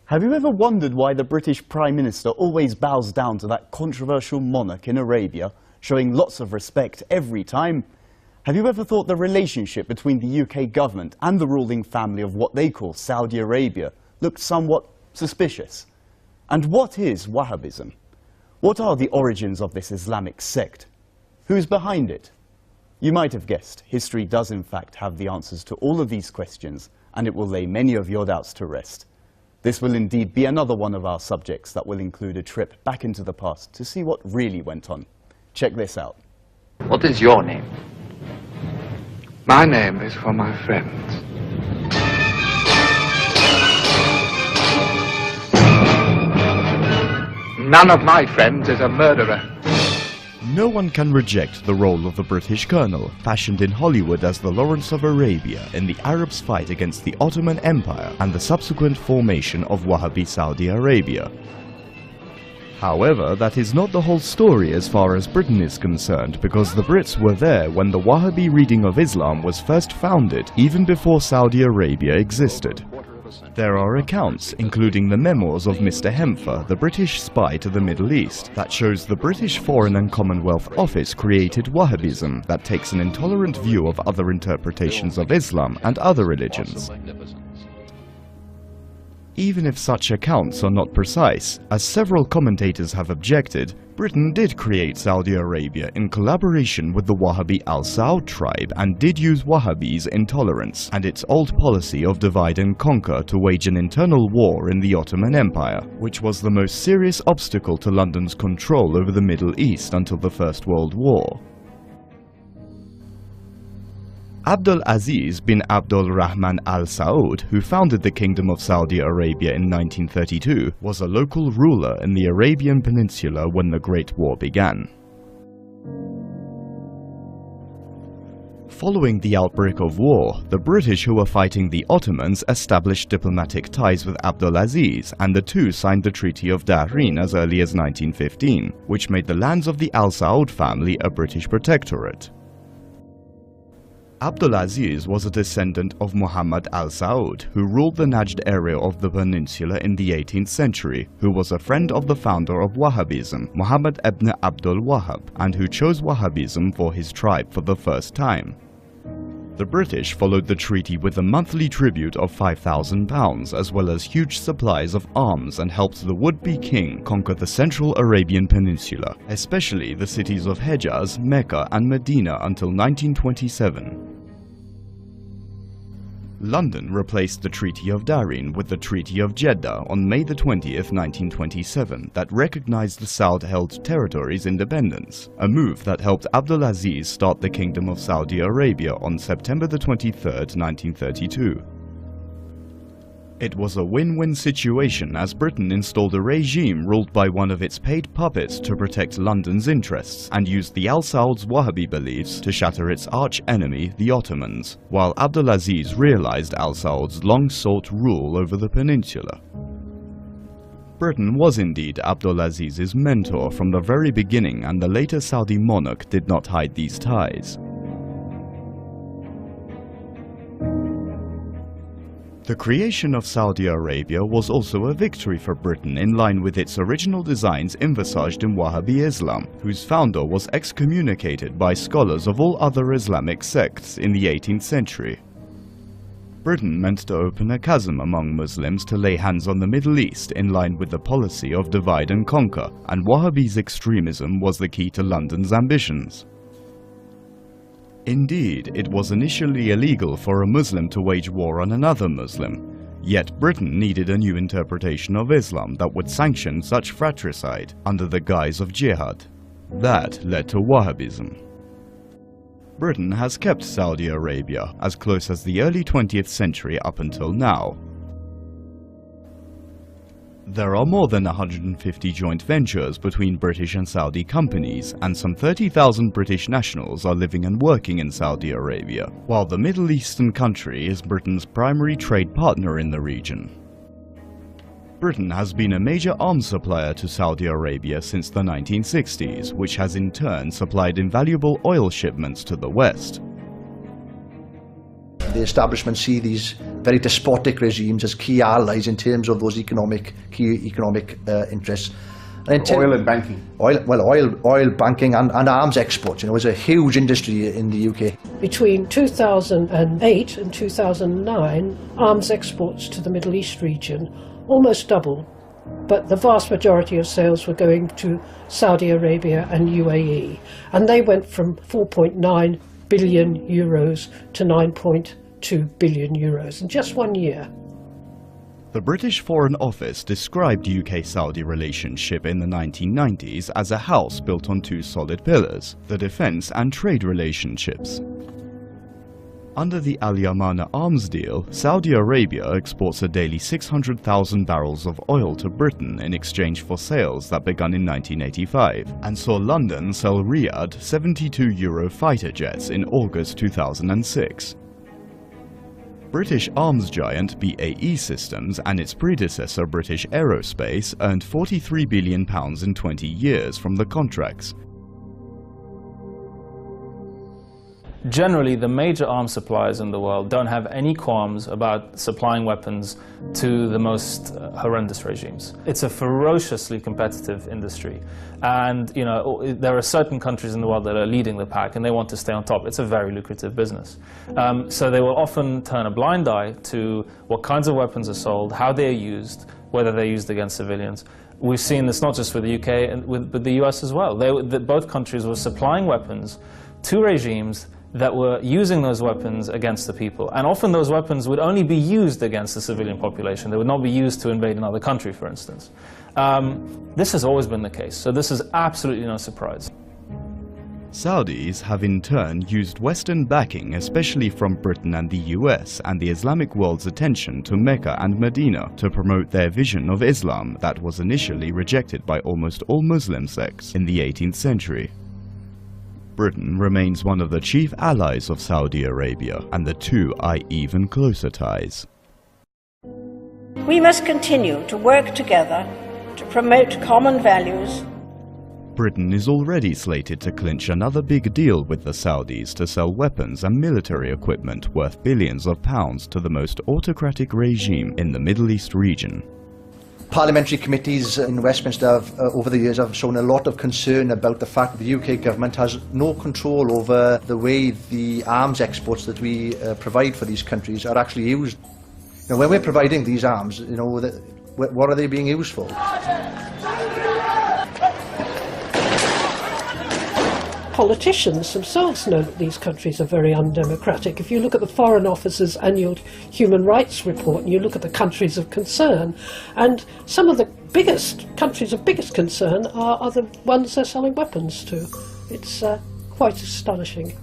Have you ever wondered why the British Prime Minister always bows down to that controversial monarch in Arabia, showing lots of respect every time? Have you ever thought the relationship between the UK government and the ruling family of what they call Saudi Arabia looked somewhat suspicious? And what is Wahabism? What are the origins of this Islamic sect? Who's behind it? You might have guessed, history does in fact have the answers to all of these questions, and it will lay many of your doubts to rest. This will indeed be another one of our subjects that will include a trip back into the past to see what really went on. Check this out. What is your name? My name is for my friends. None of my friends is a murderer. No one can reject the role of the British colonel, fashioned in Hollywood as the Lawrence of Arabia in the Arabs' fight against the Ottoman Empire and the subsequent formation of Wahhabi Saudi Arabia. However, that is not the whole story as far as Britain is concerned, because the Brits were there when the Wahhabi reading of Islam was first founded, even before Saudi Arabia existed. There are accounts, including the memoirs of Mr. Hempher, the British spy to the Middle East, that shows the British Foreign and Commonwealth Office created Wahabism that takes an intolerant view of other interpretations of Islam and other religions. Even if such accounts are not precise, as several commentators have objected, Britain did create Saudi Arabia in collaboration with the Wahhabi Al Saud tribe and did use Wahhabis' intolerance and its old policy of divide and conquer to wage an internal war in the Ottoman Empire, which was the most serious obstacle to London's control over the Middle East until the First World War. Abdul Aziz bin Abdul Rahman Al Saud, who founded the Kingdom of Saudi Arabia in 1932, was a local ruler in the Arabian Peninsula when the Great War began. Following the outbreak of war, the British who were fighting the Ottomans established diplomatic ties with Abdul Aziz, and the two signed the Treaty of Dahrin as early as 1915, which made the lands of the Al Saud family a British protectorate. Abdul Aziz was a descendant of Muhammad Al Saud, who ruled the Najd area of the peninsula in the 18th century, who was a friend of the founder of Wahabism, Muhammad ibn Abdul Wahhab, and who chose Wahabism for his tribe for the first time. The British followed the treaty with a monthly tribute of £5,000, as well as huge supplies of arms, and helped the would-be king conquer the central Arabian Peninsula, especially the cities of Hejaz, Mecca and Medina until 1927. London replaced the Treaty of Dahrin with the Treaty of Jeddah on May 20th, 1927, that recognized the Saud-held territories' independence, a move that helped Abdul Aziz start the Kingdom of Saudi Arabia on September 23rd, 1932. It was a win-win situation, as Britain installed a regime ruled by one of its paid puppets to protect London's interests, and used the Al Saud's Wahhabi beliefs to shatter its arch-enemy, the Ottomans, while Abdul Aziz realized Al Saud's long-sought rule over the peninsula. Britain was indeed Abdul Aziz's mentor from the very beginning, and the later Saudi monarch did not hide these ties. The creation of Saudi Arabia was also a victory for Britain, in line with its original designs envisaged in Wahhabi Islam, whose founder was excommunicated by scholars of all other Islamic sects in the 18th century. Britain meant to open a chasm among Muslims to lay hands on the Middle East, in line with the policy of divide and conquer, and Wahhabi's extremism was the key to London's ambitions. Indeed, it was initially illegal for a Muslim to wage war on another Muslim, yet Britain needed a new interpretation of Islam that would sanction such fratricide under the guise of jihad. That led to Wahabism. Britain has kept Saudi Arabia as close as the early 20th century up until now. There are more than 150 joint ventures between British and Saudi companies, and some 30,000 British nationals are living and working in Saudi Arabia, while the Middle Eastern country is Britain's primary trade partner in the region. Britain has been a major arms supplier to Saudi Arabia since the 1960s, which has in turn supplied invaluable oil shipments to the West. the establishment see these very despotic regimes as key allies in terms of those key economic interests. Oil and banking. Oil, banking and arms exports, you know, is a huge industry in the UK. Between 2008 and 2009, arms exports to the Middle East region almost doubled, but the vast majority of sales were going to Saudi Arabia and UAE, and they went from 4.9 billion euros to 9.2 billion euros in just 1 year. The British Foreign Office described UK-Saudi relationship in the 1990s as a house built on two solid pillars, the defence and trade relationships. Under the Al Yamana arms deal, Saudi Arabia exports a daily 600,000 barrels of oil to Britain in exchange for sales that began in 1985, and saw London sell Riyadh 72 Euro fighter jets in August 2006. British arms giant BAE Systems and its predecessor British Aerospace earned £43 billion in 20 years from the contracts. Generally, the major arms suppliers in the world don't have any qualms about supplying weapons to the most horrendous regimes. It's a ferociously competitive industry, and you know, there are certain countries in the world that are leading the pack and they want to stay on top. It's a very lucrative business. So they will often turn a blind eye to what kinds of weapons are sold, how they are used, whether they're used against civilians. We've seen this not just with the UK, but the US as well. Both countries were supplying weapons to regimes that were using those weapons against the people. And often those weapons would only be used against the civilian population. They would not be used to invade another country, for instance. This has always been the case, so this is absolutely no surprise. Saudis have in turn used Western backing, especially from Britain and the US, and the Islamic world's attention to Mecca and Medina to promote their vision of Islam that was initially rejected by almost all Muslim sects in the 18th century. Britain remains one of the chief allies of Saudi Arabia, and the two are even closer ties. We must continue to work together to promote common values. Britain is already slated to clinch another big deal with the Saudis to sell weapons and military equipment worth billions of pounds to the most autocratic regime in the Middle East region. Parliamentary committees in Westminster have, over the years, have shown a lot of concern about the fact that the UK government has no control over the way the arms exports that we provide for these countries are actually used. You know, when we're providing these arms, you know, what are they being used for? Politicians themselves know that these countries are very undemocratic. If you look at the Foreign Office's annual human rights report and you look at the countries of concern, and some of the biggest countries of biggest concern are the ones they're selling weapons to. It's quite astonishing.